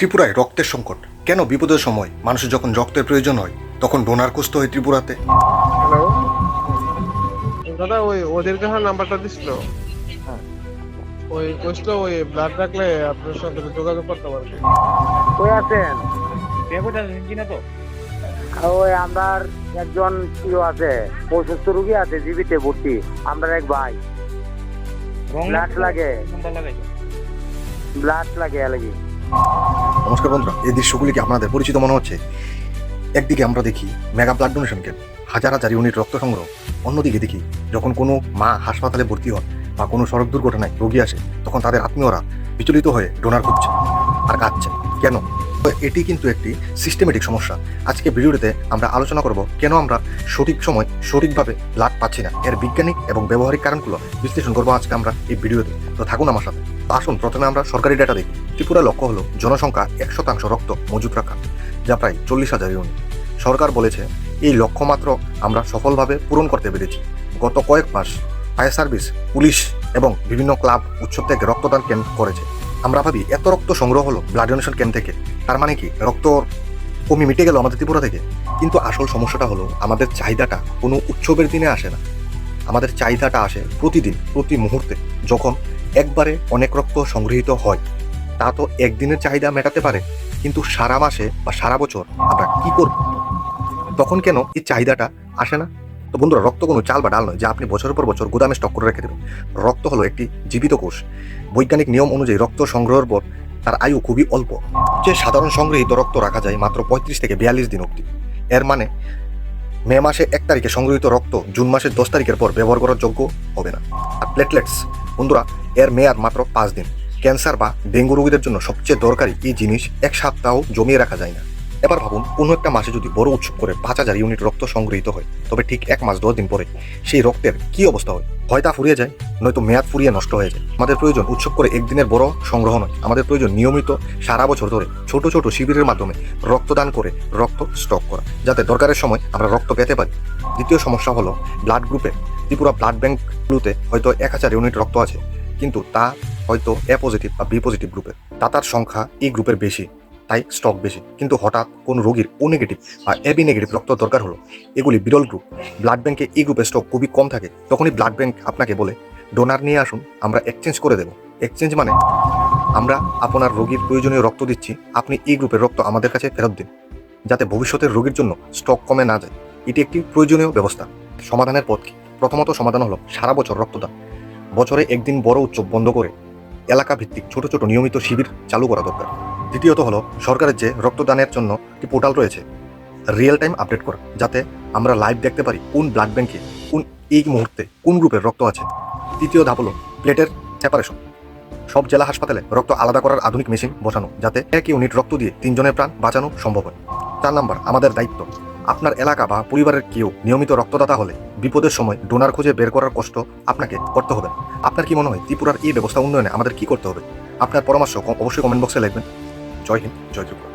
ত্রিপুরায় রক্তের সংকট কেন? বিপদের সময় মানুষের যখন রক্তের প্রয়োজন হয় তখন ডোনার খুঁজতে হয় ত্রিপুরাতে। হ্যালো দাদা, ওই ওদের কাছে নাম্বারটা দিছিল। ওই কইছিল ওই ব্লাড রাখলে আপনার সাথে যোগাযোগ করতে পারবে। কই আছেন? কিনা তো ওই আমার একজন প্রিয় আছে, অসুস্থ রুগী আছে, জীবিতে ভর্তি। আমরা এক ভাই, ব্লাড লাগে, ব্লাড লাগে এলাকি। নমস্কার বন্ধুরা, এই দৃশ্যগুলি কি আপনাদের পরিচিত মনে হচ্ছে? একদিকে আমরা দেখি মেগা ব্লাড ডোনেশন ক্যাম্প, হাজার হাজার ইউনিট রক্ত সংগ্রহ। অন্যদিকে দেখি যখন কোনো মা হাসপাতালে ভর্তি হন বা কোনো সড়ক দুর্ঘটনায় রোগী আসে, তখন তাদের আত্মীয়রা বিচলিত হয়ে ডোনার খুঁজছে আর কাঁদছেন। কেন? এটি কিন্তু একটি সিস্টেমেটিক সমস্যা। আজকে ভিডিওটিতে আমরা আলোচনা করব কেন আমরা সঠিক সময় সঠিকভাবে ব্লাড পাচ্ছি না, এর বৈজ্ঞানিক এবং ব্যবহারিক কারণগুলো বিশ্লেষণ করবো আজকে আমরা এই ভিডিওতে। তো থাকুন আমার সাথে। আসুন প্রথমে আমরা সরকারি ডেটা দেখি। ত্রিপুরা লক্ষ্য হলো জনসংখ্যা 1% রক্ত মজুত রাখা, যা প্রায় 40,000 ইউনিট। সরকার বলেছে এই লক্ষ্য মাত্র আমরা সফলভাবে পূরণ করতে পেরেছি। গত কয়েক মাস ফায়ার সার্ভিস, পুলিশ এবং বিভিন্ন ক্লাব উৎসব থেকে রক্তদান ক্যাম্প করেছে। আমরা ভাবি এত রক্ত সংগ্রহ হলো ব্লাড ডোনেশন ক্যাম্প থেকে, তার মানে কি রক্ত কমি মিটে গেল আমাদের ত্রিপুরা থেকে? কিন্তু আসল সমস্যাটা হলো আমাদের চাহিদাটা কোনো উৎসবের দিনে আসে না। আমাদের চাহিদাটা আসে প্রতিদিন, প্রতি মুহূর্তে। যখন একবারে অনেক রক্ত সংগৃহীত হয়, তা তো একদিনের চাহিদা মেটাতে পারে, কিন্তু সারা মাসে বা সারা বছর আমরা কি করব? তখন কেন এই চাহিদাটা আসে না? তো বন্ধুরা, রক্ত কোনো চাল বা ডাল নয় যা আপনি বছরের পর বছর গুদামে স্টক করে রেখে দেবেন। রক্ত হলো একটি জীবিত কোষ। বৈজ্ঞানিক নিয়ম অনুযায়ী রক্ত সংগ্রহের পর তার আয়ু খুবই অল্প। যে সাধারণ সংগৃহীত রক্ত রাখা যায় মাত্র 35 থেকে 42 দিন অবধি। এর মানে মে মাসে 1 তারিখে সংগৃহীত রক্ত জুন মাসের 10 তারিখের পর ব্যবহার করার যোগ্য হবে না। আর প্লেটলেটস বন্ধুরা, এর মেয়াদ মাত্র 5 দিন। ক্যান্সার বা ডেঙ্গু রোগীদের জন্য সবচেয়ে দরকারি এই জিনিস 1 সপ্তাহ জমিয়ে রাখা যায় না। এবার ভাবুন, কোনো একটা মাসে যদি বড় উৎসব করে 5,000 ইউনিট রক্ত সংগৃহীত হয়, তবে ঠিক 1 মাস 10 দিন পরে সেই রক্তের কি অবস্থা হয়? হয় তা ফুরিয়ে যায়, নয়তো মেয়াদ ফুরিয়ে নষ্ট হয়ে যায়। আমাদের প্রয়োজন উৎসব করে একদিনের বড় সংগ্রহ নয়, আমাদের প্রয়োজন নিয়মিত সারা বছর ধরে ছোট ছোট শিবিরের মাধ্যমে রক্তদান করে রক্ত স্টক করা, যাতে দরকারের সময় আমরা রক্ত পেতে পারি। দ্বিতীয় সমস্যা হলো ব্লাড গ্রুপে। ত্রিপুরা ব্লাড ব্যাঙ্কগুলোতে হয়তো 1,000 ইউনিট রক্ত আছে, কিন্তু তা হয়তো এ পজিটিভ বা বি পজিটিভ গ্রুপের। দাতার সংখ্যা এই গ্রুপের বেশি, তাই স্টক বেশি। কিন্তু হঠাৎ কোন রোগীর ও নেগেটিভ বা এবি নেগেটিভ রক্ত দরকার হলো, এগুলি বিরল গ্রুপ। ব্লাড ব্যাংকে এই গ্রুপের স্টক খুবই কম থাকে। তখনই ব্লাড ব্যাংক আপনাকে বলে ডোনার নিয়ে আসুন, আমরা এক্সচেঞ্জ করে দেব। এক্সচেঞ্জ মানে আমরা আপনার রোগীর প্রয়োজনীয় রক্ত দিচ্ছি, আপনি এই গ্রুপের রক্ত আমাদের কাছে ফেরত দিন, যাতে ভবিষ্যতের রোগীর জন্য স্টক কমে না যায়। এটি একটি প্রয়োজনীয় ব্যবস্থা। সমাধানের পথ কি? প্রথমত সমাধান হলো সারা বছর রক্তদান। বছরে একদিন বড় উৎসব বন্ধ করে এলাকা ভিত্তিক ছোট ছোট নিয়মিত শিবির চালু করা দরকার। দ্বিতীয়ত হলো সরকারের যে রক্তদানের জন্য একটি পোর্টাল রয়েছে, রিয়েল টাইম আপডেট করা, যাতে আমরা লাইভ দেখতে পারি কোন ব্লাড ব্যাংকে কোন এই মুহূর্তে কোন গ্রুপের রক্ত আছে। তৃতীয় ধাপ হলো প্লেটের সেপারেশন। সব জেলা হাসপাতালে রক্ত আলাদা করার আধুনিক মেশিন বসানো, যাতে 1 ইউনিট রক্ত দিয়ে 3 জনের প্রাণ বাঁচানো সম্ভব হয়। 4 নম্বর, আমাদের দায়িত্ব। আপনার এলাকা বা পরিবারের কেউ নিয়মিত রক্তদাতা হলে বিপদের সময় ডোনার খুঁজে বের করার কষ্ট আপনাকে করতে হবে না। আপনার কি মনে হয় ত্রিপুরার এই ব্যবস্থা উন্নয়নে আমাদের কি করতে হবে? আপনার পরামর্শ অবশ্যই কমেন্ট বক্সে লিখবেন। জয় হিন্দ, জয় ত্রিপুরা।